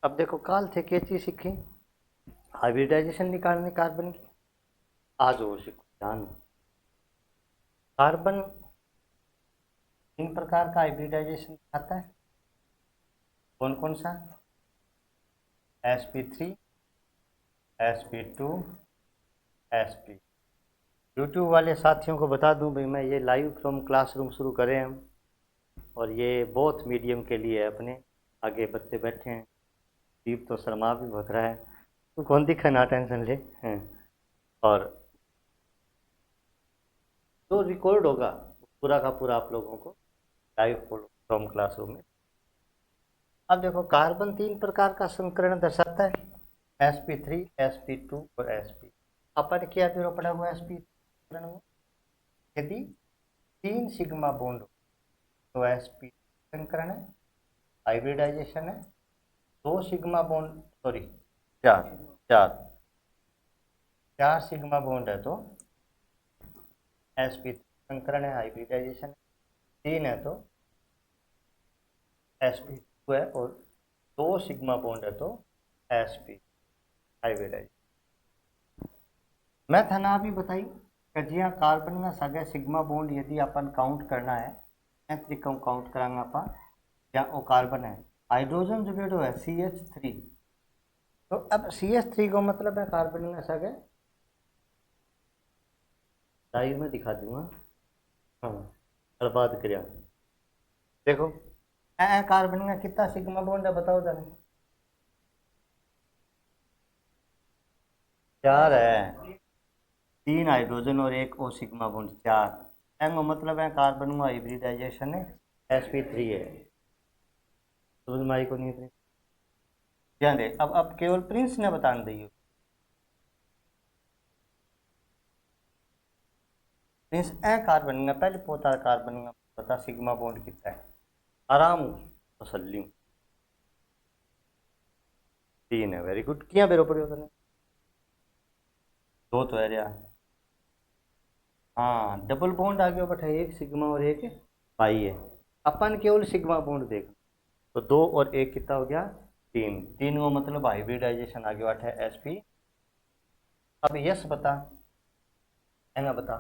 अब देखो काल थे क्या चीज सीखी, हाइब्रिडाइजेशन निकालने कार्बन की। आज वो सीखो ध्यान। कार्बन तीन प्रकार का हाइब्रिडाइजेशन आता है। कौन कौन सा? sp3, sp2, sp। यूट्यूब वाले साथियों को बता दूं भाई, मैं ये लाइव फ्रॉम क्लासरूम शुरू करें हम, और ये बहुत मीडियम के लिए है अपने। आगे बच्चे बैठे हैं, दीप तो शर्मा भी भग रहा है, तू कौन दिखा ना टेंशन ले हैं। और जो रिकॉर्ड होगा पूरा का पूरा आप लोगों को लाइव फ्रॉम क्लासरूम में। अब देखो कार्बन तीन प्रकार का संकरण दर्शाता है, sp3, sp2 और sp। अपन क्या जरूरत पड़ा हुआ sp संकरण में? यदि तीन सिग्मा बॉन्ड हो तो sp संकरण है, हाइब्रिडाइजेशन है। दो सिग्मा बॉन्ड, सॉरी, चार चार चार सिग्मा बॉन्ड है तो sp संकरण है, हाइब्रिडाइजेशन है। तीन है तो sp2 है, और दो सिग्मा बॉन्ड है तो sp हाइब्रिडाइजेशन। मैं था ना अभी बताई कि जी हाँ कार्बन में सगळे सिग्मा बॉन्ड यदि अपन काउंट करना है, तरीका काउंट करांगे अपन। या वो कार्बन है, हाइड्रोजन जो है CH3। तो अब CH3 को मतलब है कार्बन में सगळे, लाइव में दिखा दूंगा। हाँ, बर्बाद करिया। देखो कार्बन में कितना सिग्मा बॉन्ड है बताओ जरा। चार है, तीन हाइड्रोजन और एक ओ सिग्मा बॉन्ड, चार। एंगो मतलब है कार्बन में हाइब्रिडाइजेशन है, sp3 है। समझ में आई को नहीं? ध्यान दे। अब केवल प्रिंस ने बता दी। प्रिंस ए कार्बन में पहले पोता कार्बन में पता सिग्मा बॉन्ड कितना है, आराम तसल्ली तीन है। वेरी गुड, किया बेरो पड़े होता दो तो है यार। हाँ डबल बॉन्ड आ गया बट एक सिग्मा और एक पाई है। अपन केवल सिग्मा बॉन्ड देख, तो दो और एक कितना हो गया, तीन। तीन वो मतलब हाइब्रिडाइजेशन आ गया है sp। अब यस बता, है ना बता।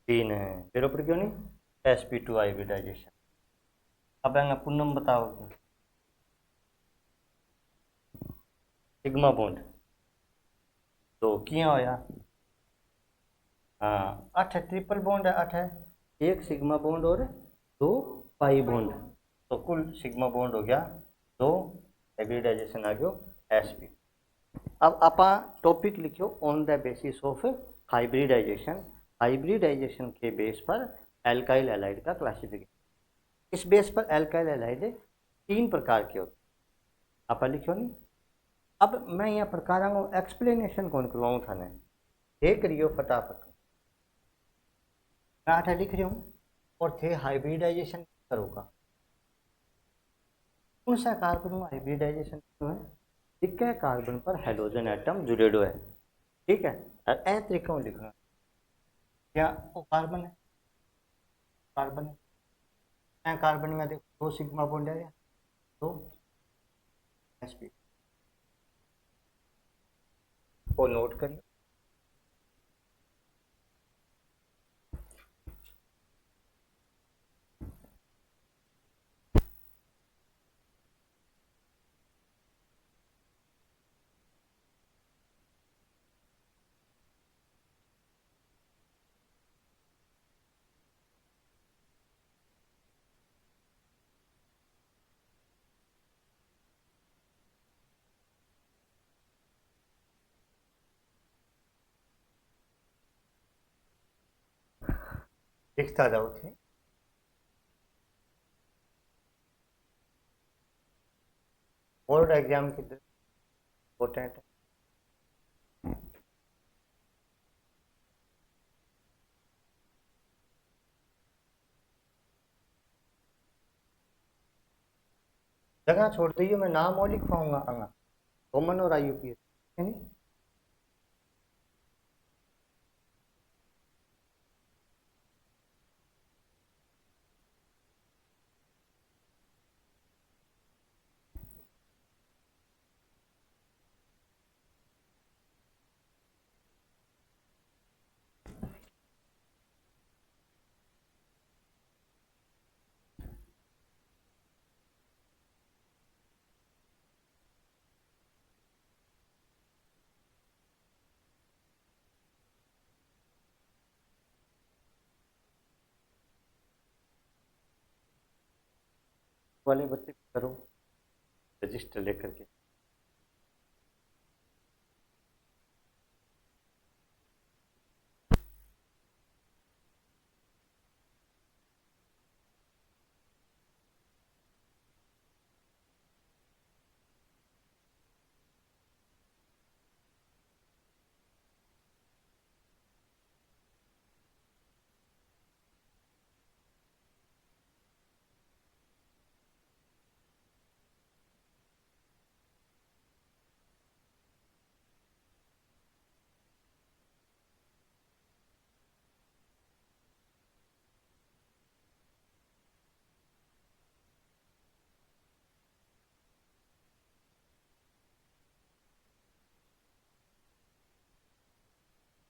तीन है, तेरे ऊपर क्यों नहीं, sp2 हाइब्रिडाइजेशन। अब है ना पूनम बताओ, सिग्मा बॉन्ड तो किया होया। हाँ अठ है, ट्रिपल बॉन्ड है, अठ है। एक सिग्मा बॉन्ड और दो पाई बॉन्ड, तो कुल सिग्मा बॉन्ड हो गया दो, हाइब्रिडाइजेशन आ गया sp। अब आप टॉपिक लिखो on the basis of hybridization. Hybridization के बेस पर एल्काइल हैलाइड का क्लासिफिकेशन। इस बेस पर एल्काइल हैलाइड तीन प्रकार के होते हैं, आप लिखो नहीं। अब मैं यहाँ प्रकार एक्सप्लेनेशन कौन करवाऊँ था ने, देख रही हो फटाफट। मैं आठ लिख रही हूँ और थे हाइब्रिडाइजेशन करोगा। कौन सा कार्बन में हाइब्रिडाइजेशन है, ठीक है, कार्बन पर हाइड्रोजन एटम जुड़े हुए है, ठीक है। और ए तरीका लिखना, क्या वो कार्बन है, कार्बन है, कार्बन में देखो दो सिग्मा बॉन्ड है, दो sp को नोट करिए। लिखता जाओ थे। बोर्ड एग्जाम के इम्पोर्टेंट है। जगह छोड़ दीजिए, मैं नाम और लिखवाऊंगा आना, कॉमन और IUPAC है नहीं। वाले बच्चे करो रजिस्टर लेकर के।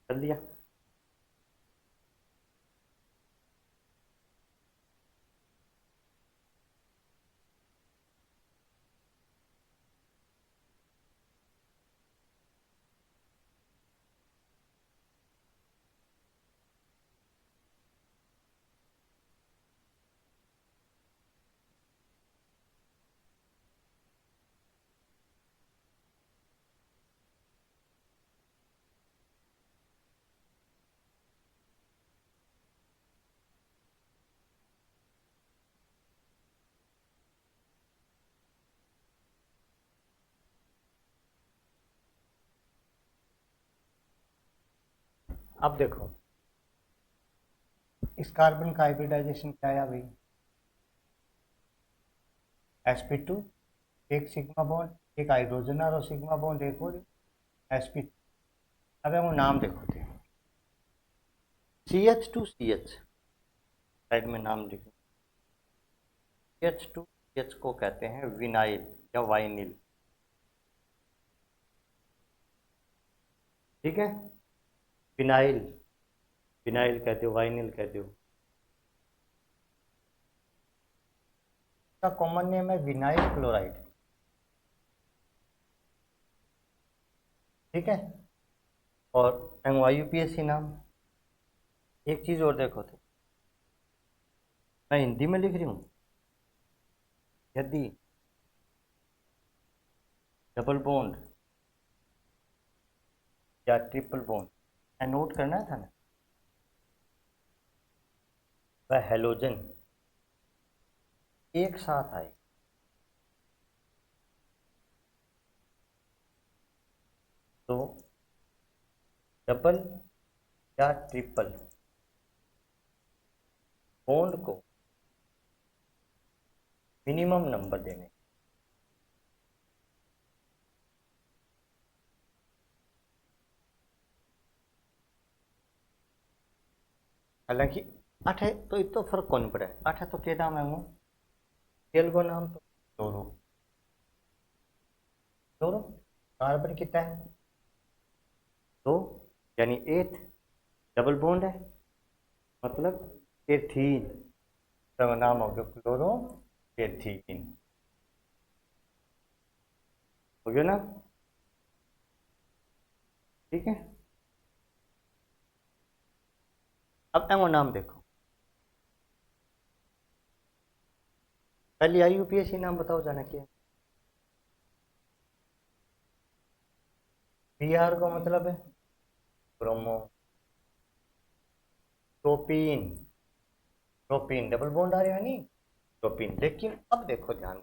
कर लिया। अब देखो इस कार्बन का हाइब्रिडाइजेशन क्या आया भाई, sp2 एक सिग्मा बॉन्ड, एक हाइड्रोजन और सिग्मा बॉन्ड, एक और sp2। अब हम नाम देखो थे CH2CH, साइड में नाम लिखो। CH2CH को कहते हैं विनाइल या वाइनिल, ठीक है। विनाइल, विनाइल कहते हो, वाइनिल कहते हो। इसका कॉमन नेम है विनाइल क्लोराइड, ठीक है। और MYUPAC नाम। एक चीज और देखो तो, मैं हिंदी में लिख रही हूँ, यदि डबल बॉन्ड या ट्रिपल बॉन्ड नोट करना था ना, वह हेलोजन एक साथ आए तो डबल या ट्रिपल बॉन्ड को मिनिमम नंबर देने, हालांकि आठ है तो इतना फर्क कौन पड़े, आठ है तो क्या नाम है वो, तेलगो नाम तो फ्लोरो, फ्लोरो। कार्बन कितना है, तो यानी 8, डबल बॉन्ड है मतलब एथीन, तो नाम हो गया क्लोरो एथीन, हो गया ना, ठीक है। अब एमओ नाम देखो, पहले IUPAC नाम बताओ जाना क्या है। Br का मतलब है bromo, propene, propene double bond आ रहा है नहीं, प्रोपीन। लेकिन अब देखो ध्यान,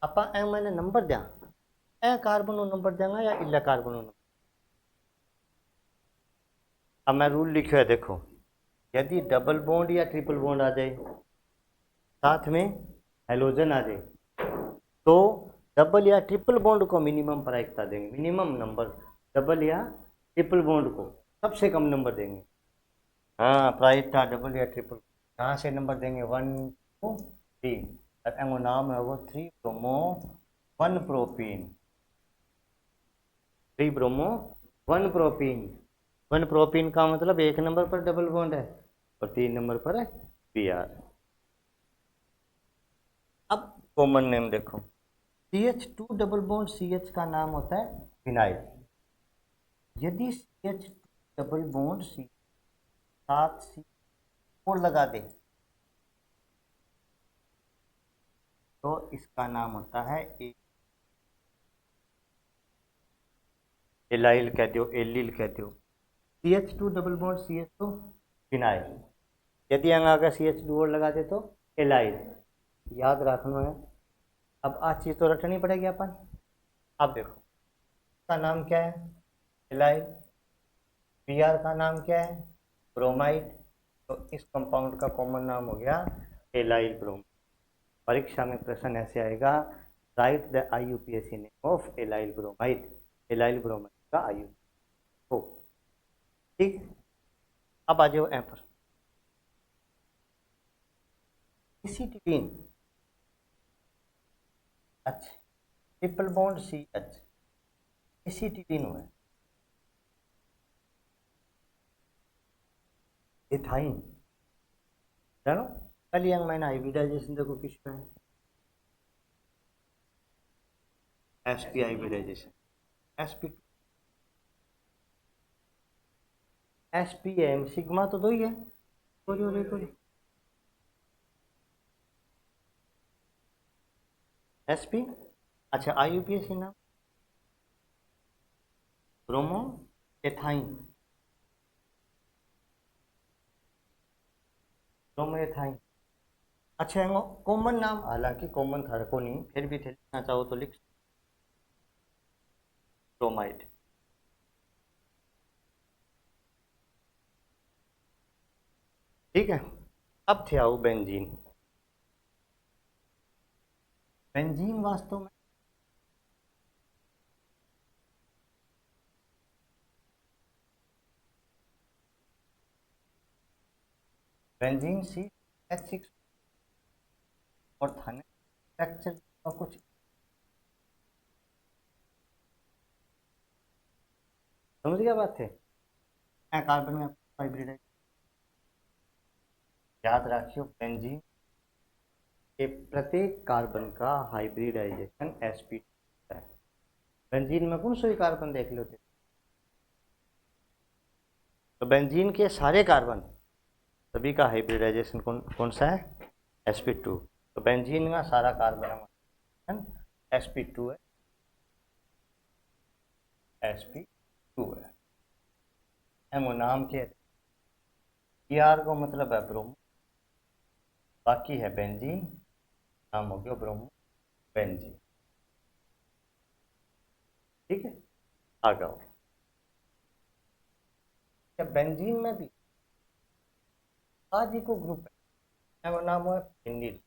अपा ए मैंने नंबर दिया, ए कार्बन नंबर देंगे या इला कार्बन नंबर। अब मैं रूल लिखा है देखो, यदि डबल बॉन्ड या ट्रिपल बॉन्ड आ जाए, साथ में हेलोजन आ जाए, तो डबल या ट्रिपल बॉन्ड को मिनिमम प्रायिकता देंगे, मिनिमम नंबर डबल या ट्रिपल बॉन्ड को सबसे कम नंबर देंगे। हाँ प्रायिकता डबल या ट्रिपल कहाँ से नंबर देंगे, 1 2 3। अब नाम है वो 3 bromo 1 propene, 3 bromo 1 propene. 1 propene का मतलब एक नंबर पर डबल बॉन्ड है और 3 नंबर पर है Br। अब कॉमन नेम देखो, CH2 डबल बॉन्ड CH का नाम होता है विनाइल। यदि CH2 double bond C 7 C और लगा दे, तो इसका नाम होता है एलाइल कह दो, एलिल कह दो। CH2 double bond CH2 phenyl. यदि हम आगे CH2 और लगा दे तो एलाइल। याद रखना है। अब आज चीज़ तो रटनी पड़ेगी अपन। अब देखो इसका नाम क्या है, एलाइल। Br का नाम क्या है, ब्रोमाइड। तो इस कंपाउंड का कॉमन नाम हो गया एलाइल ब्रोमाइड। परीक्षा में प्रश्न ऐसे आएगा, right the IUPAC name of allyl bromide. Allyl bromide का IUPAC हो, ठीक। अब आ जाओ यहाँ पर एसिटिलीन। अच्छा, ट्रिपल बॉन्ड CH, एसिटिलीन हुआ है। इथाइन, चलो कल यंग मैंने हाइब्रिडाइजेशन देखो किसका है, sp hybridization. sp spm sigma तो दो ही है, sp। अच्छा IUPAC नाम ब्रोमो एथाइन, ब्रोमो एथाइन। अच्छा कॉमन नाम, हालांकि कॉमन था को नहीं, फिर भी थे लिखना चाहो तो लिख, ब्रोमाइड। ठीक है। अब थे आओ बेंजीन। बेंजीन वास्तव में बेंजीन CH6 और थाने स्ट्रक्चर का कुछ समझ गया बात है। कार्बन में हाइब्रिडाइज, याद रखियो बेंजीन के प्रत्येक कार्बन का हाइब्रिडाइजेशन sp है। बेंजीन में कौन सा कार्बन देख लो थे, तो बेंजीन के सारे कार्बन सभी का हाइब्रिडाइजेशन कौन सा है, sp2। तो बेंजीन का सारा कार्बन sp2 है, sp2 है। एमो नाम के Br को मतलब है ब्रोमो, बाकी है बेंजीन, नाम हो गया ब्रोमो बेंजीन। ठीक है, आ जाओ। बेंजीन में भी आज ही को ग्रुप है, वो नाम है फेनिल।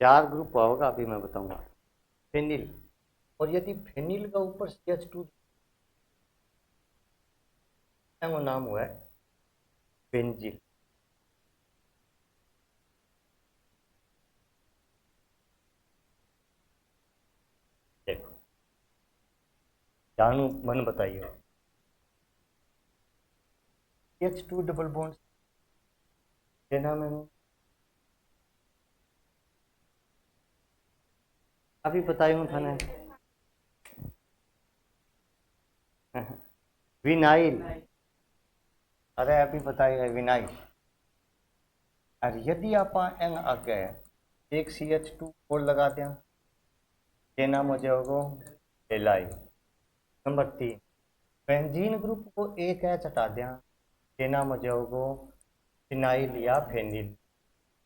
4 ग्रुप होगा, अभी मैं बताऊंगा। फेनिल, और यदि फेनिल का ऊपर CH2 है, वो नाम हुआ है बेंजिल। देखो जानू मन बताइए, CH2 डबल बॉन्ड देना मैंने अभी बताया था ना, विनाइल। अरे अभी बताइए विनाइल। और यदि आप एंग आगे एक CH2 और लगा दें, ये नाम हो जाएगा एलाइल। नंबर 3, बेंजीन ग्रुप को एक एच हटा दें, ये नाम हो जाएगा फिनाइल या फेनिल।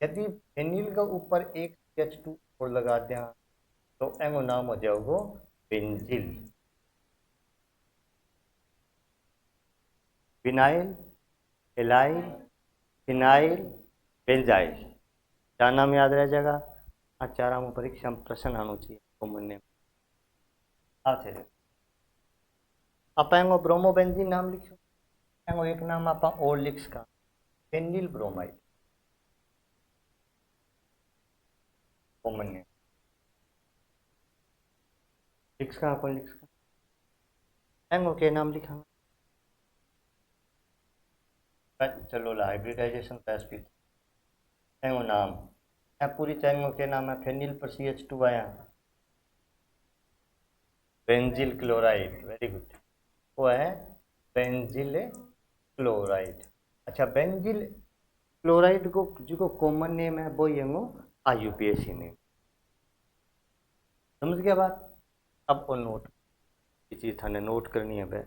यदि फेनिल के ऊपर एक CH2 और लगा दें तो एंगो नाम हो जाएगा benzyl. Vinyl, allyl, phenyl, benzyl, क्या नाम याद रह जाएगा। चारा में परीक्षा में प्रश्न आना चाहिए कॉमन नेम। थे आप एंगो ब्रोमोबेंजीन नाम लिखो, एंगो एक नाम आप और लिख सका फेनिल ब्रोमाइड, कॉमन नेम लिख सका, अपन लिख सका। एंगो के नाम लिखा, चलो हाइब्रिडाइजेशन एसपी एंगो नाम है पूरी चैंगो के नाम है, फेनिल पर CH2 आया, बेंजिल क्लोराइड, वेरी गुड, वो है बेंजिल क्लोराइड। अच्छा बेंजिल क्लोराइड को जो कॉमन नेम है वो ये IUPAC नेम। समझ गया बात। अब और नोट ये चीज़ थाने नोट करनी है भाई।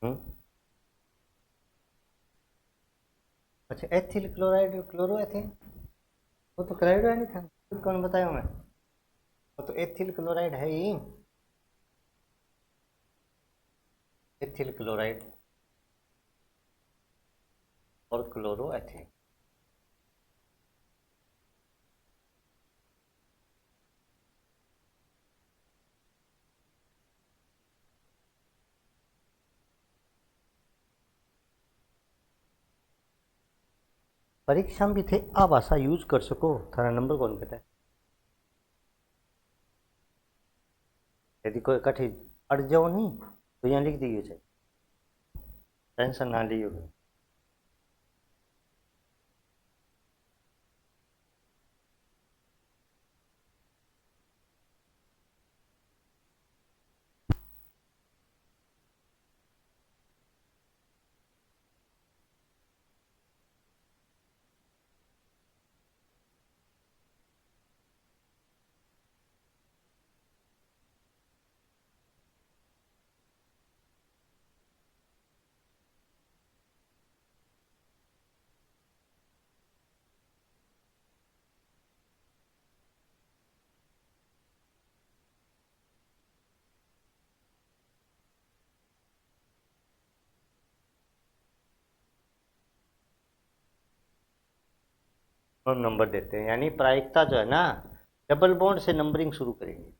हम्म। अच्छा, एथिल क्लोराइड और क्लोरो एथिल, वो तो क्लोराइड है नहीं था, खुद कौन बताया मैं। वो तो एथिल क्लोराइड है ही, एथिल क्लोराइड और क्लोरो एथिल। परीक्षा में भी थे आ भाषा यूज कर सको, थारा नंबर कौन कहता है। यदि कोई कठिन अड़ जाओ नहीं तो यहाँ लिख दीजिए, चाहिए टेंशन ना लियो। हम नंबर देते हैं, यानी प्रायिकता जो है ना, डबल बॉन्ड से नंबरिंग शुरू करेंगे।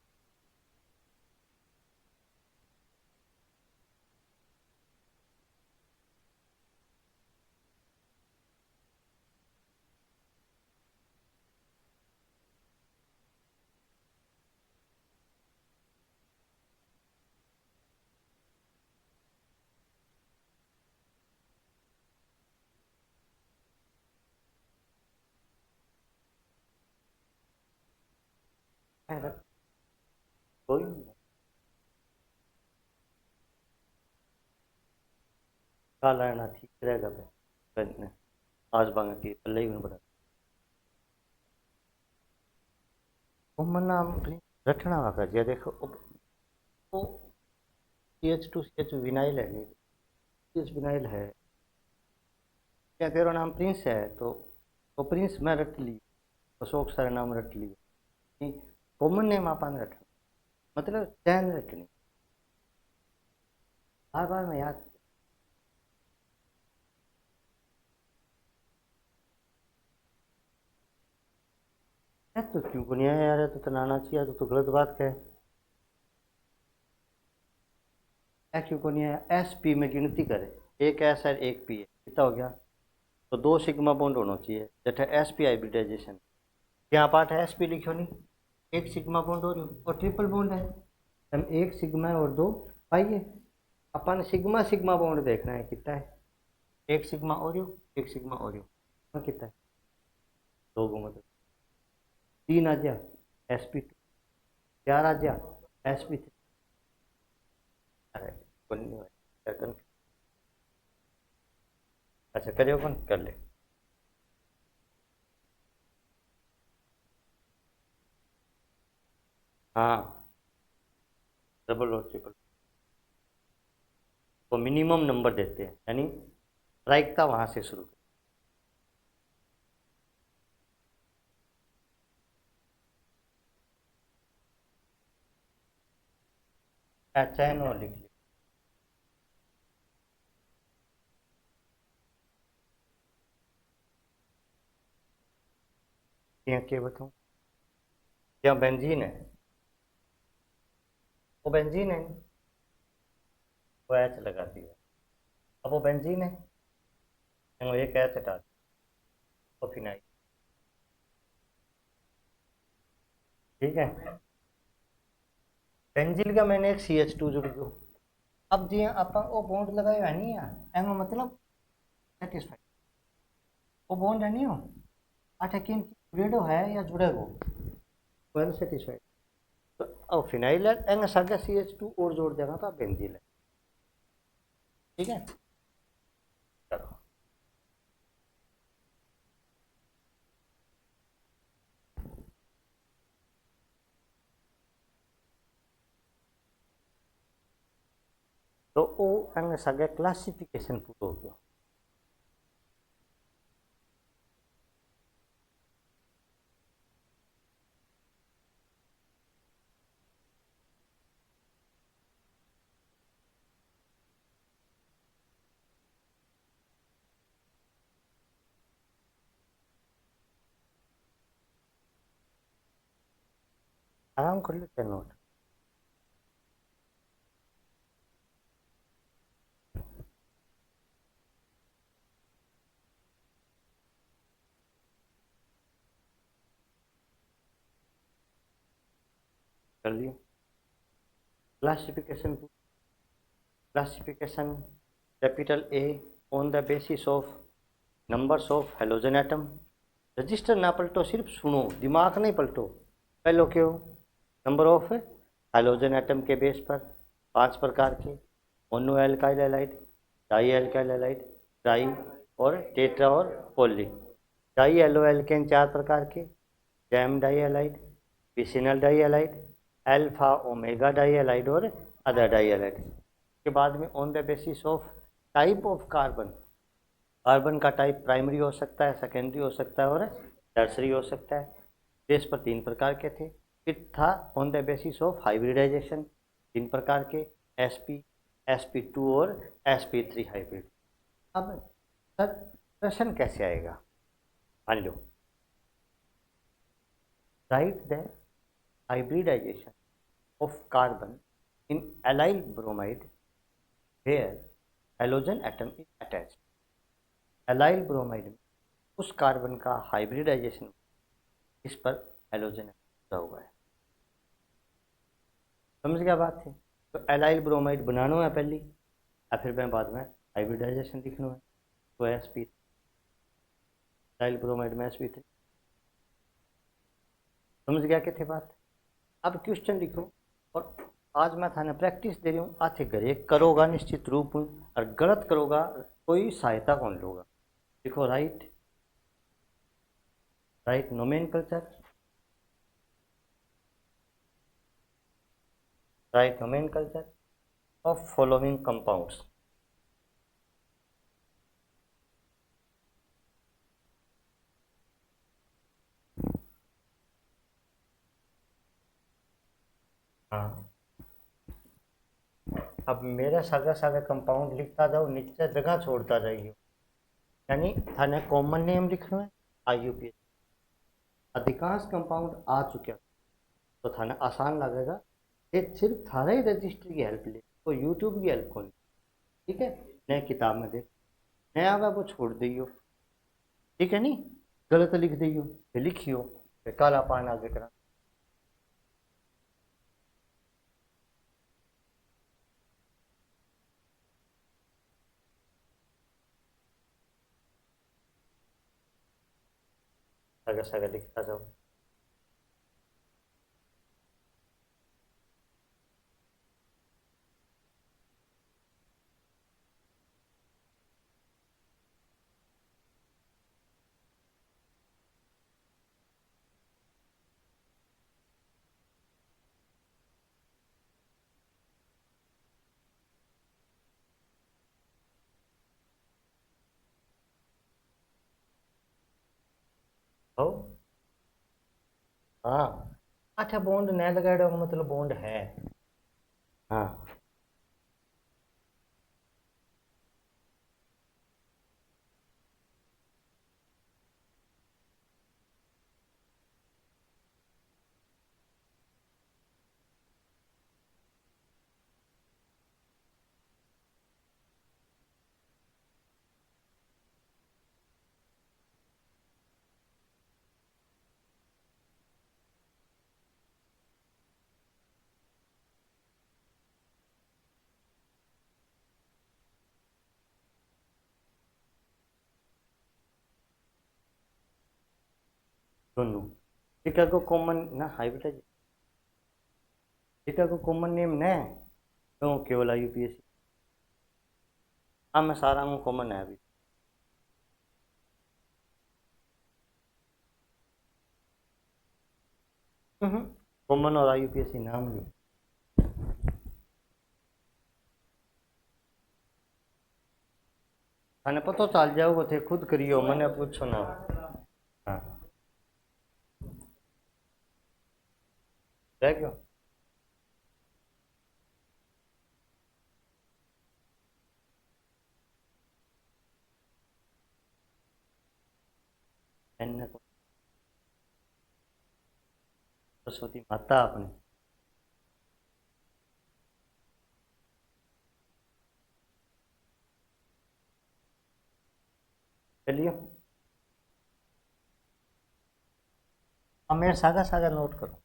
कोई काला है ना, ठीक रहेगा भाई। आज बांगा की पल्ले ही में बता वो नाम रटना वाका जी देखो। वो CH2CH विनाइल है, नहीं CH विनाइल है। क्या तेरा नाम प्रिंस है तो प्रिंस मैं रट ली, अशोक सारे नाम रट लिए। कॉमन नेम आपने रखना, मतलब चैन रखनी, बार बार मैं याद। है तो क्यों को नहीं आया यार, तो तनाना चाहिए, तो गलत बात है। क्यों को नहीं आया, SP में गिनती करे, एक एस है एक पी है, कितना हो गया। तो 2 सिग्मा बॉन्ड होना चाहिए, जैसे SP हाइब्रिडाइजेशन। यहाँ पार्ट है SP लिखो नहीं, एक सिग्मा बॉन्ड और ट्रिपल बॉन्ड है। हम एक सिग्मा और 2 पाइए। अपन सिग्मा सिग्मा बॉन्ड देखना है कितना है। एक सिग्मा ओरियो, एक सिग्मा ओरियो कितना है, 2 को मतलब 3 आ जा SP2, 4 आ जा SP3। अरे कौन नहीं भाई, अच्छा करियो कौन कर ले। हाँ, डबल और ट्रिपल, तो मिनिमम नंबर देते हैं, यानी प्रायिकता वहाँ से शुरू। चैन और लिख लिया। क्या बताऊँ, क्या बेंजीन है, वो बेंजीन है, वो एच लगा दिया, अब वो बेंजीन है, वो एक एच हटा दिया, वो फिनाइल। ठीक है, बेंजीन का मैंने एक CH2 जुड़ गयो। अब जी आप वो बॉन्ड लगाया है नहीं यार, एंगो मतलब सेटिस्फाइड, वो बॉन्ड है नहीं हो आठे किन जुड़ेडो है या जुड़ेगो, वेल सेटिस्फाइड। तो अब फिनाइल है, एंग सगे CH2 और जोड़ देगा तो बेंजीन है। ठीक है, चलो। तो वो एंग सगे क्लासिफिकेशन पूरा हो गया। आराम कर लेते हैं नोट। कर लिए classification. Classification capital A, on the basis of numbers of halogen atom. Register ना पलटो, सिर्फ सुनो, दिमाग नहीं पलटो। पहलो क्यों, नंबर ऑफ हेलोजन एटम के बेस पर 5 प्रकार के, mono alkyl halide, di alkyl halide, tri और टेट्रा और पॉली। डाई एलो एल्केन 4 प्रकार के, gem di halide, vicinal di halide, alpha omega di halide और अदर डाई हैलाइड। के बाद में on the basis of type of carbon, carbon का type primary हो सकता है, सेकेंडरी हो सकता है और टर्सरी हो सकता है। बेस पर 3 प्रकार के थे। फिर था on the basis of hybridization, 3 प्रकार के, sp, sp2 और sp3 हाइब्रिड। अब सर प्रश्न कैसे आएगा, मान लो write the hybridization of carbon in allyl bromide where halogen atom is attached. Allyl bromide में उस कार्बन का हाइब्रिडाइजेशन इस पर हेलोजन जुड़ा हुआ है। समझ गया बात है। तो एलाइल ब्रोमाइड बनाना है पहली, या फिर मैं बाद में हाइब्रिडाइजेशन लिखना है, तो sp, एलाइल ब्रोमाइड में sp3। समझ गया क्या थे बात। अब क्वेश्चन लिखो, और आज मैं थाने प्रैक्टिस दे रही हूँ, आते घरे करोगा निश्चित रूप, और गलत करोगा कोई सहायता कौन लोगा। लिखो write, write nomenclature, write nomenclature of following compounds. हाँ, अब मेरा सागा सागा कंपाउंड लिखता जाओ, नीचे जगह छोड़ता जाइए। यानी थाने कॉमन नेम लिखना है, IUPAC। अधिकांश कंपाउंड आ चुके हैं, तो थाने आसान लगेगा। ये सिर्फ थारा ही रजिस्टर की हेल्प ले, तो यूट्यूब की हेल्प कौन। ठीक है, नए किताब में देख, नया आगा वो छोड़ दियो। ठीक है, नहीं गलत लिख दियो, फिर लिखियो, फिर काला पान आगे करा। सागा सागा लिखता जाओ। हो हाँ अच्छा बॉन्ड न लगाड़ो का मतलब बॉन्ड है हाँ दोनों शिकागो कॉमन ना हाई बेटा जी शिकागो कॉमन नेम ने तो केवल यूपीएससी हाँ मैं सारा हूँ कॉमन है अभी कॉमन और यूपीएससी नाम भी मैंने पता चल जाओगे थे खुद करियो मैंने पूछो ना हाँ रह गयो एन सरस्वती माता अपनी चलिए अब मेरे सागा सागा नोट करो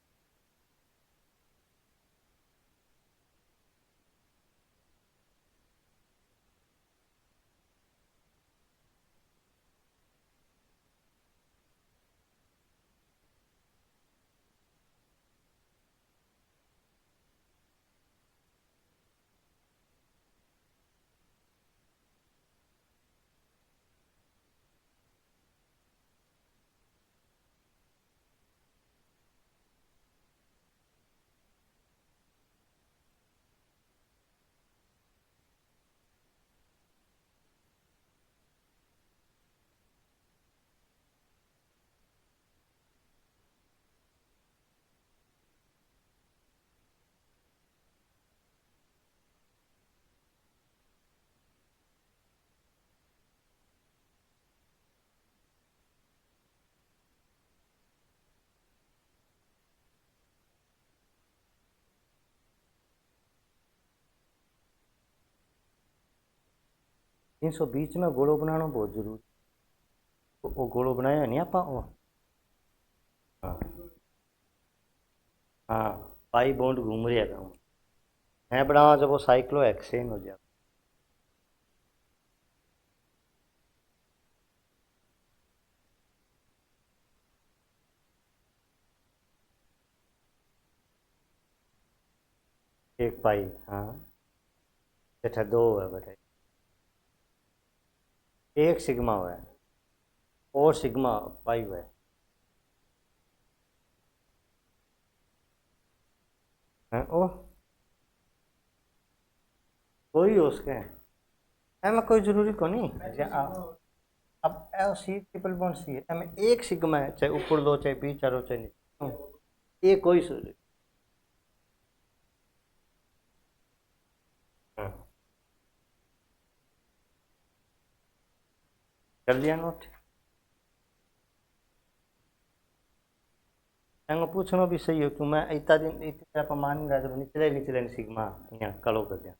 इन सौ बीच में गोलो बनाना बहुत जरूरी वो गोलो बनाया नहीं आप वो हाँ हाँ पाई बॉन्ड घूम रहा था मैं बनावा जब वो साइक्लो एक्सेन हो जाए एक पाई हाँ बेटा दो है बेटा एक सिग्मा हुआ है और सिग्मा पाई हुआ है ओ कोई हो उसके एम कोई जरूरी को नहीं अब L C triple bond C है एम एक सिग्मा है चाहे ऊपर दो चाहे बीच चारो चाहे नीचे ये कोई जरूरी कर लिया नोट एंगो पूछना भी सही हो कि मैं इतना दिन इतना पर मान रहा जब निचले निचले सिग्मा यहाँ कलो कर दिया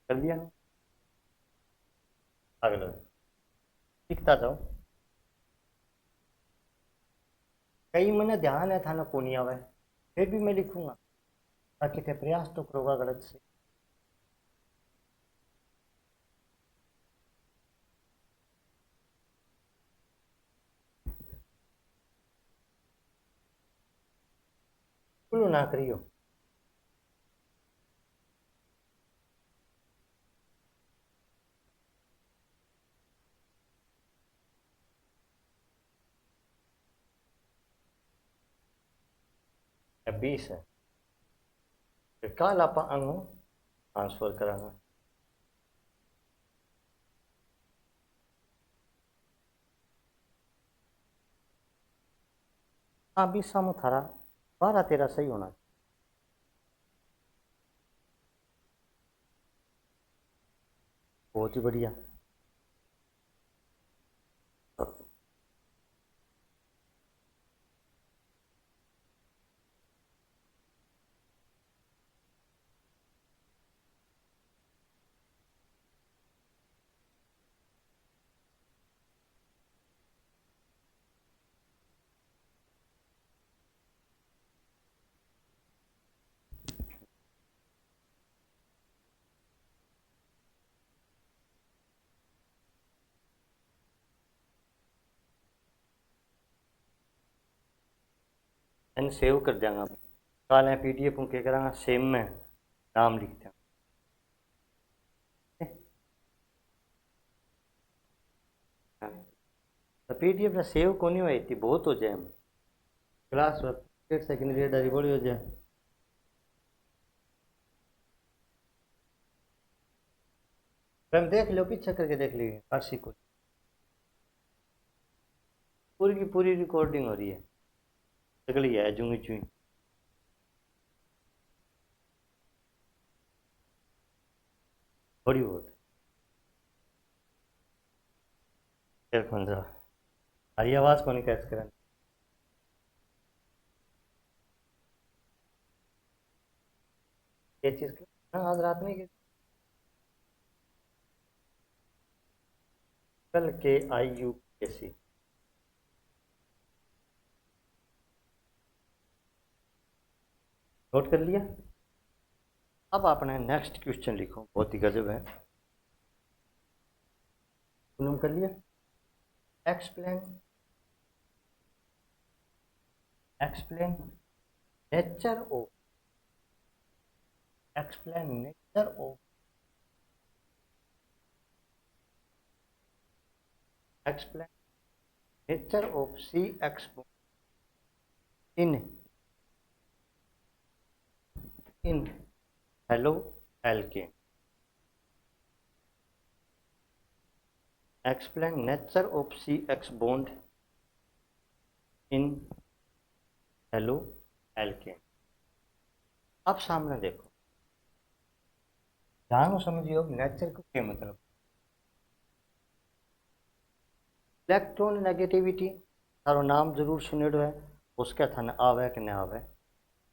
कर लिया ना अगला लिखता जाओ कई मैंने ध्यान है था ना कोनी आवे फिर भी मैं लिखूंगा ताकि थे प्रयास तो करोगा गलत से कुल ना करियो या 20 है फिर कल आप अंग ट्रांसफर करांगा हाँ 20 सामू थारा 12-13 सही होना। बहुत ही बढ़िया। इन सेव कर देंगे। कल है PDF में क्या करेंगे, सेम में नाम लिख देंगे। तो PDF में सेव को नहीं हुई थी, बहुत हो जाए क्लास सेकंड ग्रेड बड़ी हो जाए। हम देख लो, पीछे करके देख लीजिए फारसी को, पूरी की पूरी रिकॉर्डिंग हो रही है। अगली है जूंगी चुई। थोड़ी बहुत फिर कौन सा हरी आवाज़ को नहीं कैच करें। ये चीज़ हाँ आज रात में कल के IUPAC नोट कर लिया। अब आपने नेक्स्ट क्वेश्चन लिखो, बहुत ही गजब है। तुम कर लिया। Explain explain nature of explain nature of explain nature of CX in hello alkane। Explain nature of CX bond in hello alkane। अब सामने देखो, ध्यान समझियो नेचर को क्या मतलब। इलेक्ट्रॉन नेगेटिविटी तारो नाम जरूर सुनेड़ो है, उसका थाने आवे कि नहीं आवे।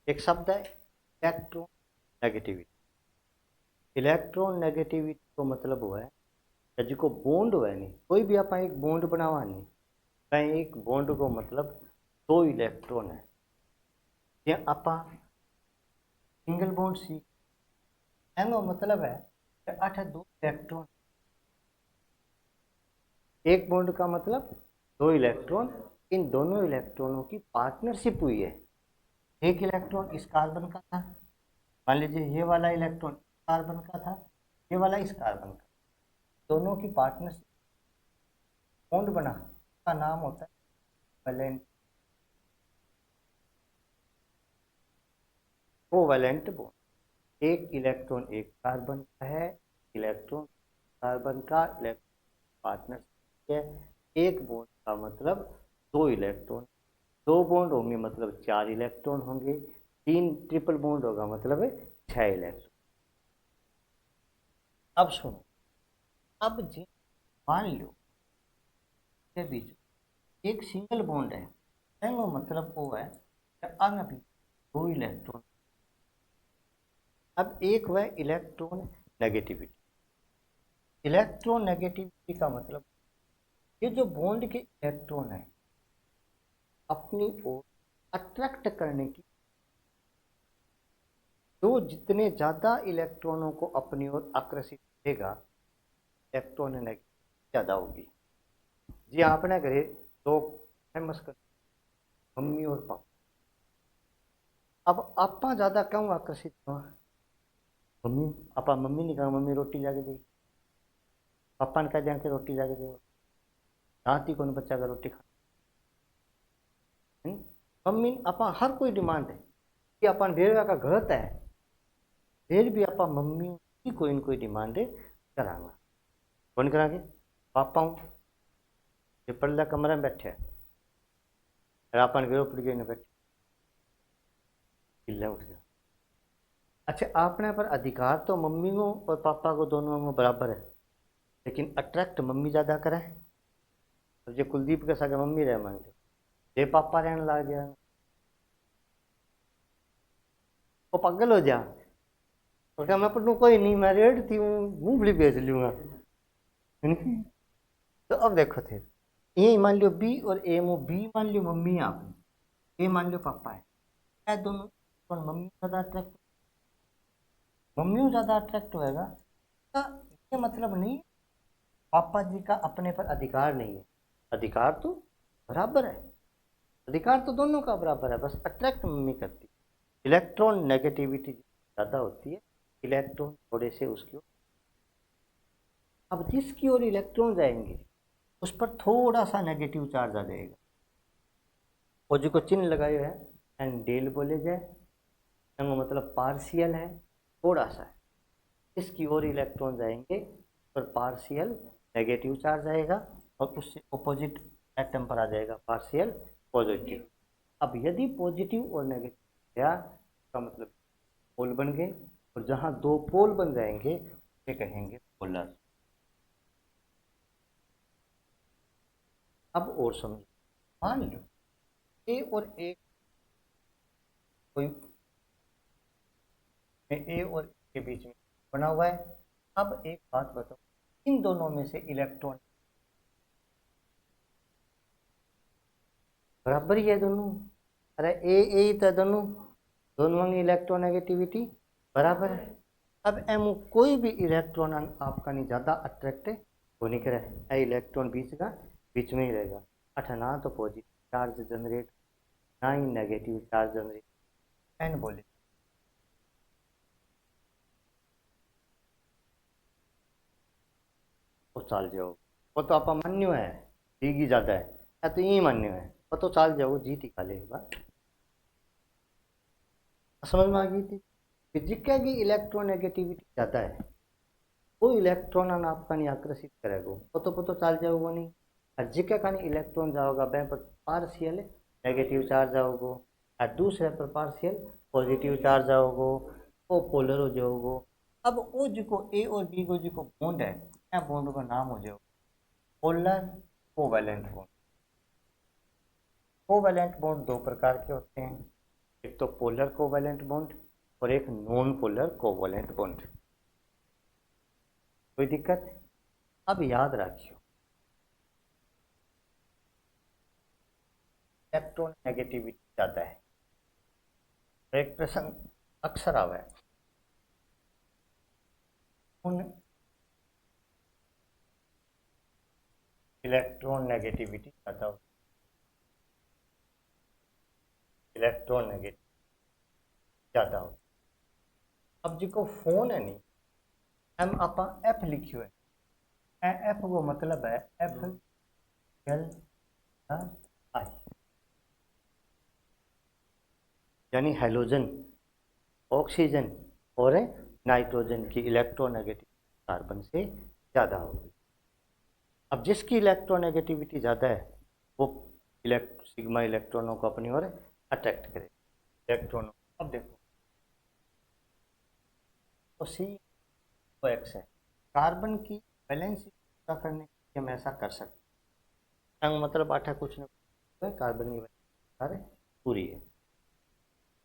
एक शब्द है इलेक्ट्रॉन नेगेटिविटी। इलेक्ट्रॉन नेगेटिविटी को मतलब हुआ है जो बॉन्ड हुआ नहीं, कोई भी आप एक बॉन्ड बनावा नहीं, कहीं एक बॉन्ड को मतलब 2 इलेक्ट्रॉन है। ये आप सिंगल बॉन्ड सी एनो मतलब है कि 2 इलेक्ट्रॉन, एक बॉन्ड का मतलब 2 इलेक्ट्रॉन। इन दोनों इलेक्ट्रॉनों की पार्टनरशिप हुई है। एक इलेक्ट्रॉन इस कार्बन का था, मान लीजिए ये वाला इलेक्ट्रॉन कार्बन का था, ये वाला इस कार्बन का, दोनों की पार्टनरशिप बॉन्ड बना, का नाम होता है वैलेंट कोवैलेंट बॉन्ड। एक इलेक्ट्रॉन एक कार्बन का है, इलेक्ट्रॉन कार्बन का पार्टनरशिप है। एक बॉन्ड का मतलब 2 इलेक्ट्रॉन, 2 बॉन्ड होंगे मतलब 4 इलेक्ट्रॉन होंगे, 3 ट्रिपल बॉन्ड होगा मतलब 6 इलेक्ट्रॉन। अब सुनो, अब जी मान लो के बीच एक सिंगल बॉन्ड है, एंगो मतलब वो है कि आगे भी 2 इलेक्ट्रॉन। अब एक वह इलेक्ट्रॉन नेगेटिविटी। इलेक्ट्रॉन नेगेटिविटी का मतलब ये जो बॉन्ड के इलेक्ट्रॉन है अपनी ओर अट्रैक्ट करने की, तो जितने ज़्यादा इलेक्ट्रॉनों को अपनी ओर आकर्षित करेगा इलेक्ट्रॉन नेगेटिविटी ज़्यादा होगी। जी आपने घरे दो फेमस कर मम्मी और पापा, अब आपा ज़्यादा क्यों आकर्षित हुआ? मम्मी आपा मम्मी ने कहा मम्मी रोटी जाके दी, पापा ने कहा जाके रोटी जाके दो, रात ही कौन बच्चा का रोटी खा। मम्मी आपा हर कोई डिमांड है कि अपन डेरा का गलत है, फिर भी आपा मम्मी की कोई न कोई डिमांड करांगा। कौन करांगे? पापा हूँ, ये पर्दा कमरे में बैठे अपन गिरो पड़ गए बैठ चिल्ला उठ गया। अच्छा, आपने पर अधिकार तो मम्मी को और पापा को दोनों में बराबर है, लेकिन अट्रैक्ट मम्मी ज़्यादा करे। तो जो कुलदीप के साथ मम्मी रहे मान लो, ये पापा रहने लग गया, वो पागल हो जा। और क्या मैं पढ़ूँ, कोई नहीं मैं रेड थी हूँ, मूंगफली बेच लूँगा। तो अब देखो थे, ए मान लो बी और ए मो, बी मान लो मम्मी है आपकी, ए मान लो पापा है, क्या दोनों कौन मम्मी ज़्यादा अट्रैक्ट, मम्मी को ज़्यादा अट्रैक्ट होएगा। तो ये मतलब नहीं पापा जी का अपने पर अधिकार नहीं है, अधिकार तो बराबर है, अधिकार तो दोनों का बराबर है, बस अट्रैक्ट मम्मी करती है। इलेक्ट्रॉन नेगेटिविटी ज़्यादा होती है, इलेक्ट्रॉन थोड़े से उसकी ओर, अब जिसकी ओर इलेक्ट्रॉन जाएंगे उस पर थोड़ा सा नेगेटिव चार्ज आ जाएगा, और जो को चिन्ह लगाए है एंड डेल बोले जाए, मतलब पार्शियल है, थोड़ा सा है, इसकी ओर इलेक्ट्रॉन जाएंगे पर पार्शियल नेगेटिव चार्ज आएगा, और उससे ऑपोजिट एटम पर आ जाएगा पार्शियल पॉजिटिव। अब यदि पॉजिटिव और नेगेटिव गया का मतलब पोल बन गए, और जहां दो पोल बन जाएंगे उसे कहेंगे पोलर। अब और समझो, मान लो ए और ए, कोई ए और के बीच में बना हुआ है। अब एक बात बताओ, इन दोनों में से इलेक्ट्रॉन बराबर ही है दोनों, अरे ए ही तो दोनों, दोनों की इलेक्ट्रॉन नेगेटिविटी बराबर है। अब एम कोई भी इलेक्ट्रॉन आपका नहीं ज़्यादा अट्रैक्ट हो नहीं करे, इलेक्ट्रॉन बीच का बीच में ही रहेगा, अठ ना तो पॉजिटिव चार्ज जनरेट ना ही नेगेटिव चार्ज जनरेट, एन बोले वो चाल जाओ, वो तो आप मान्य है ठीक ही ज़्यादा है, या तो यही मान्य है वो तो चाल जाओ, जीत ही खा ले एक बार। समझ में आ गई थी, फिजिक्स की इलेक्ट्रोनेगेटिविटी ज़्यादा है, वो इलेक्ट्रॉन आपका नहीं आकर्षित करेगा, वो तो चाल जाओगे नहीं, और जिक्का का नहीं इलेक्ट्रॉन जाओगा वह पर पार्शियल नेगेटिव चार्ज आओगे, और दूसरे पर पार्शियल पॉजिटिव चार्ज आओगे, वो पोलर हो जाओगे। अब वो जो ए और बी को जो बॉन्ड है, या बॉन्ड का नाम हो जाओ polar covalent bond. Covalent bond दो प्रकार के होते हैं, एक तो पोलर कोवैलेंट बॉन्ड और एक नॉन पोलर कोवैलेंट बॉन्ड। कोई दिक्कत? अब याद रखियो, इलेक्ट्रॉन नेगेटिविटी ज़्यादा है, एक प्रश्न अक्सर आवा है, उन इलेक्ट्रॉन नेगेटिविटी ज़्यादा होती है, इलेक्ट्रॉन नेगेटिव ज़्यादा होती है। अब जो फोन है नहीं, एम आप एफ लिखियो है, एफ को मतलब है एफ एल आई, यानी हेलोजन, ऑक्सीजन और नाइट्रोजन की इलेक्ट्रोनेगेटिव कार्बन से ज़्यादा होगी। अब जिसकी इलेक्ट्रोनेगेटिविटी ज़्यादा है वो सिग्मा इलेक्ट्रॉनों को अपनी ओर अट्रैक्ट करे, इलेक्ट्रॉनों। अब देखो तो सी ओ एक्स है, कार्बन की वैलेंस पूरा करने के लिए हम ऐसा कर सकते हैं, मतलब आठा कुछ न कुछ कार्बन की वैलेंस पूरी है।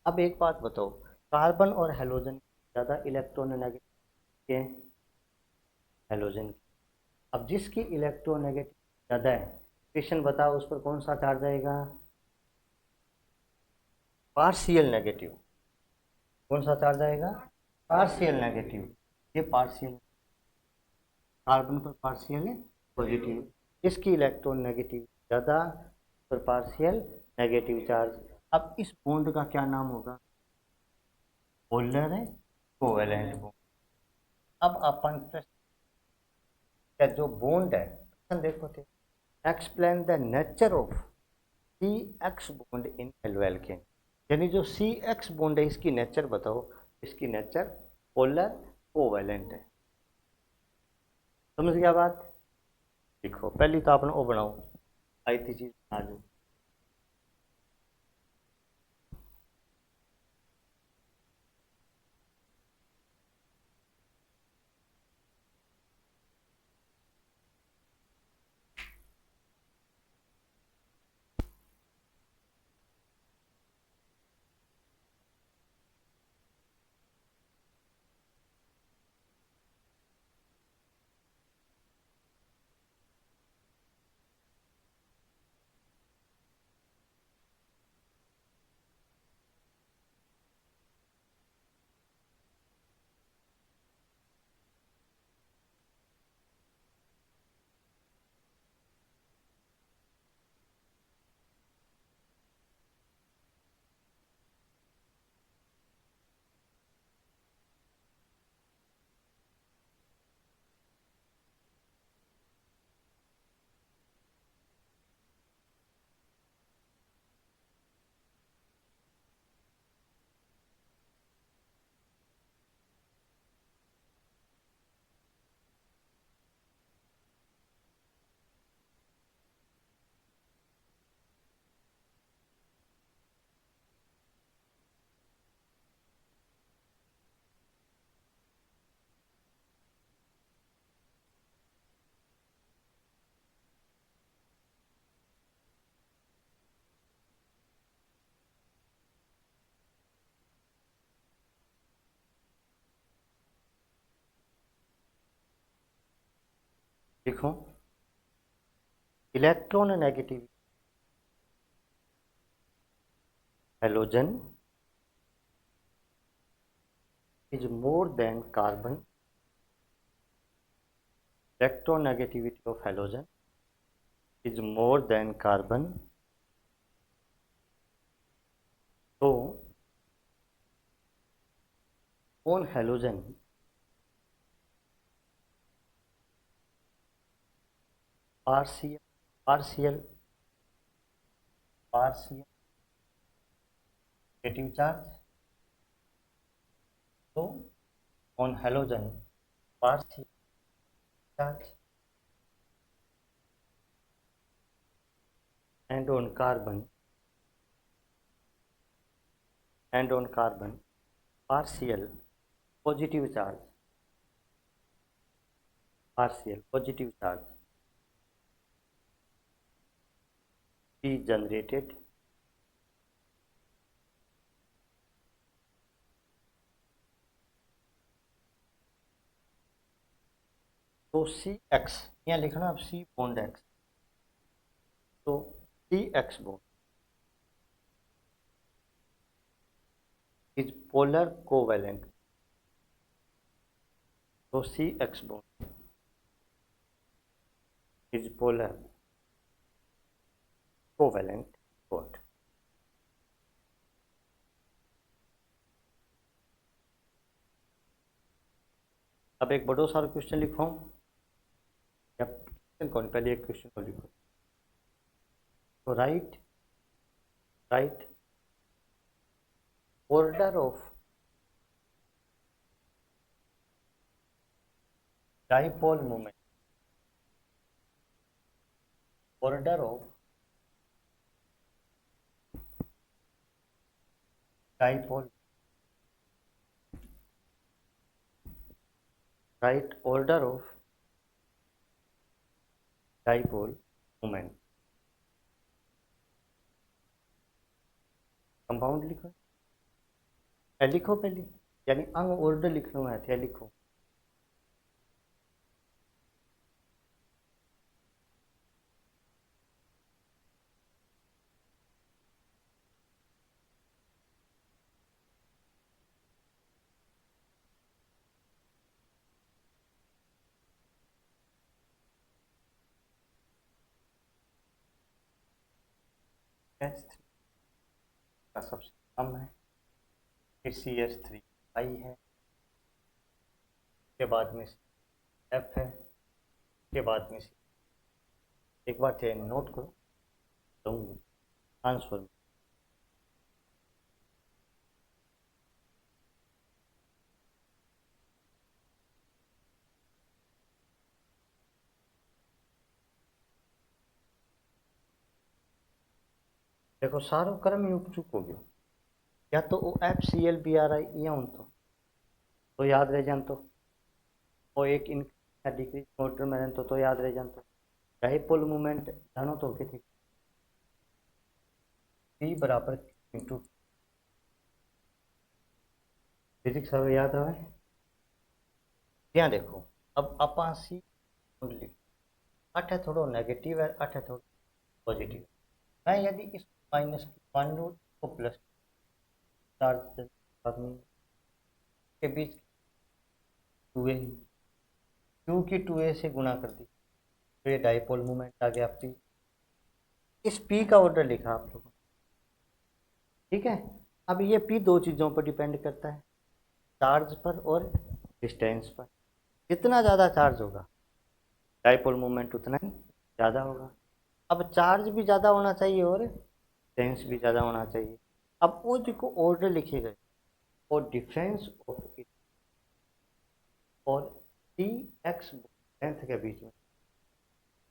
अब एक बात बताओ, कार्बन और हेलोजन ज़्यादा इलेक्ट्रोनेगेटिव है, हेलोजन की। अब जिसकी इलेक्ट्रोनेगेटिव ज़्यादा है, क्वेश्चन बताओ उस पर कौन सा चार्ज आएगा? Partial negative. कौन सा चार्ज आएगा? Partial negative. ये पार्शियल, कार्बन पर पार्शियल है पॉजिटिव, इसकी इलेक्ट्रॉन नेगेटिव ज़्यादा पर पार्शियल नेगेटिव चार्ज। अब इस बॉन्ड का क्या नाम होगा? पोलर है कोवेलेंट बॉन्ड। अब अपन प्रश्न जो बॉन्ड है, प्रश्न देखो थे, explain the nature of C X bond in alkane, यानी जो सी एक्स बॉन्ड है इसकी नेचर बताओ। इसकी नेचर पोलर कोवेलेंट है। समझ गया बात? लिखो, पहली तो आपने वो बनाओ, आई थी चीज बना लो। लिखो electronegativity halogen is more than carbon. Electronegativity of halogen is more than carbon. So on halogen partial negative charge. So on halogen partial charge, and on carbon partial positive charge, is generated. तो CX यहाँ लिखना अब C bond X, तो CX bond is polar covalent. तो CX bond is polar covalent bond. अब एक बड़ो सारा क्वेश्चन लिखो या कौन पहले एक क्वेश्चन को लिखो. तो right order of dipole moment, order of dipole, right, order of dipole moment. Compound लिखो या लिखो पहले, यानी अंग ऑर्डर लिखना है या लिखो. S3 का सबसे कम है, फिर CH3 I है, के बाद में F है, के बाद में एक बार थे नोट करो दूंगी आंसर में. देखो सारो क्रम ही चुक हो गयो, या तो वो FCl या उन तो याद रह जान तो एक इन डिक्रीज ऑर्डर में तो याद रह जान. तो डाइपोल मूवमेंट जानो तो के थी P बराबर इंटू फिजिक्स सब याद आवे. ત્યાં देखो अब अपा सी लिख अठे थोड़ो नेगेटिव है, अठे थोड़ो पॉजिटिव. मैं यदि इस माइनस वन लूँ तो प्लस चार्ज के बीच 2a, Q की 2a से गुणा कर दी तो ये डाइपोल मूवमेंट आ गया P. इस P का ऑर्डर लिखा आप लोगों ने, ठीक है. अब ये P दो चीज़ों पर डिपेंड करता है, चार्ज पर और डिस्टेंस पर. जितना ज़्यादा चार्ज होगा डाइपोल मूवमेंट उतना ही ज़्यादा होगा. अब चार्ज भी ज़्यादा होना चाहिए और डिस्टेंस भी ज़्यादा होना चाहिए. अब वो जो ऑर्डर लिखे गए और डिफरेंस ऑफ इट और CX लेंथ के बीच में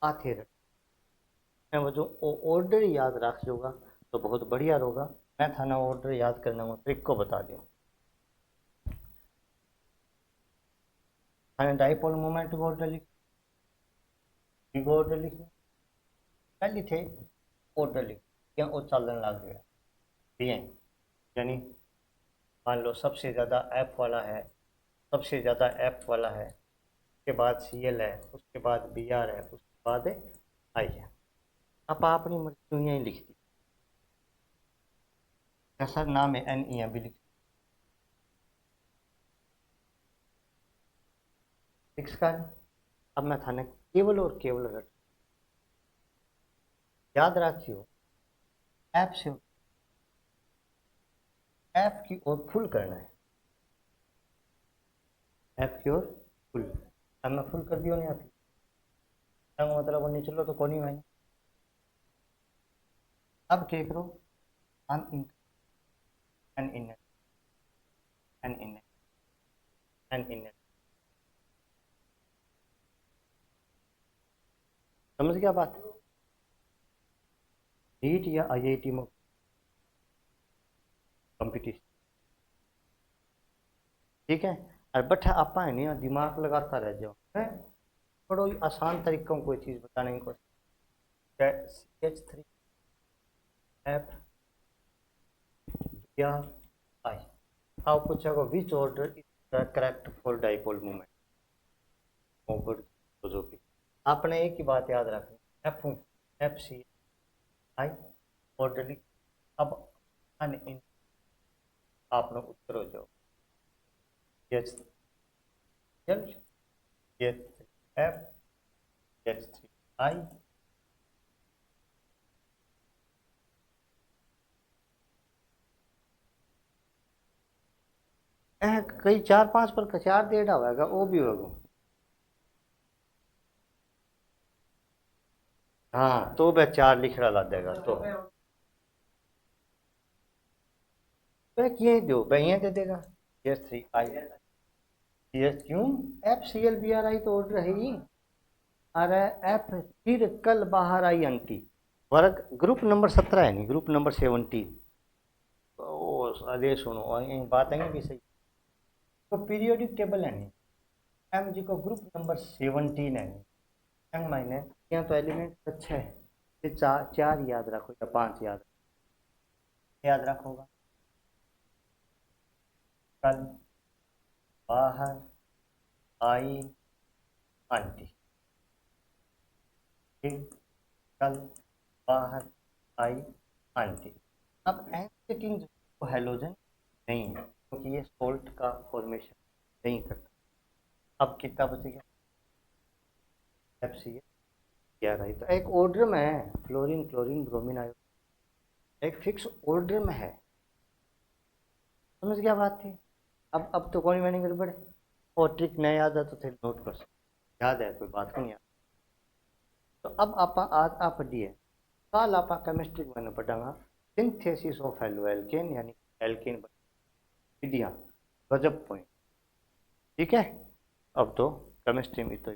आते रहे, वो जो ऑर्डर याद रख होगा तो बहुत बढ़िया होगा. मैं थाना ऑर्डर याद करने में ट्रिक को बता दूँ. थाने डाइपोल मोमेंट को ऑर्डर लिख ऑर्डर लिखो पहले थे ऑर्डर लिख क्या वो चलन लग गया ठीक है. यानी मान लो सबसे ज़्यादा F वाला है, सबसे ज़्यादा F वाला है उसके बाद Cl है, उसके बाद Br है, उसके बाद I है। अब अपनी मर्जी यहीं लिख दी, सर नाम है Ne अभी लिख का। अब मैं थाने केवल और केवल रट याद रखियो, ऐप से ऐप की ओर फुल करना है, ऐप की ओर फुल। अब मैं फुल कर दियो नहीं आप मतलब नहीं चलो तो कौन ही मैंने अब क्या करो, अन इन एन इन एन इन एन इन समझ गया बात? नीट या IIT में कंपटीशन, ठीक है। और बट आप है नहीं दिमाग लगाता रह जाओ, है थोड़ा आसान तरीकों कोई चीज़ बताने की कोशिश। CH3 F या I, आप पूछेगा which order is the correct for dipole movement over की। आपने एक ही बात याद रखनी, FCI ऑर्डर लिख। अब अन इन आपने उत्तर हो जाओ, यस F H3I कई 4-5 पर कचार डेढ़ा होगा वो भी होगा। हाँ तो वह 4 लिख रहा ला देगा तो वह ये दो वह ये दे देगा CH3I। CH क्यों, FClBrI तो ऑर्डर है ही। अरे F फिर कल बाहर आई अंटी वर्ग ग्रुप नंबर 17 है नहीं, ग्रुप नंबर 17। ओ अरे सुनो बात है भी सही। तो पीरियोडिक टेबल है नहीं, एम जी को ग्रुप नंबर 17 है नहीं मायने यहाँ तो एलिमेंट अच्छा है, ये चार याद रखो या 5 याद रखोगा। कल बाहर आई आंटी, ठीक, कल बाहर आई आंटी। अब एसिटिन जो हेलोजन नहीं है क्योंकि ये सोल्ट का फॉर्मेशन नहीं करता। अब कितना बचेगा, FCl क्या रही तो एक ऑर्डर में है, फ्लोरीन क्लोरीन ब्रोमीन आयो एक फिक्स ऑर्डर में है, समझ क्या बात थी? अब तो कोई मैंने गड़बड़ है और ट्रिक नहीं याद है तो फिर नोट कर सकते, याद है कोई बात नहीं याद। तो अब आज आप पढ़िए, कल आप केमिस्ट्री मैंने पढ़ांगा सिंथेसिस ऑफ हेलो एल्केन यानी एल्केन विधियाँ गजब पॉइंट, ठीक है। अब तो केमिस्ट्री में तो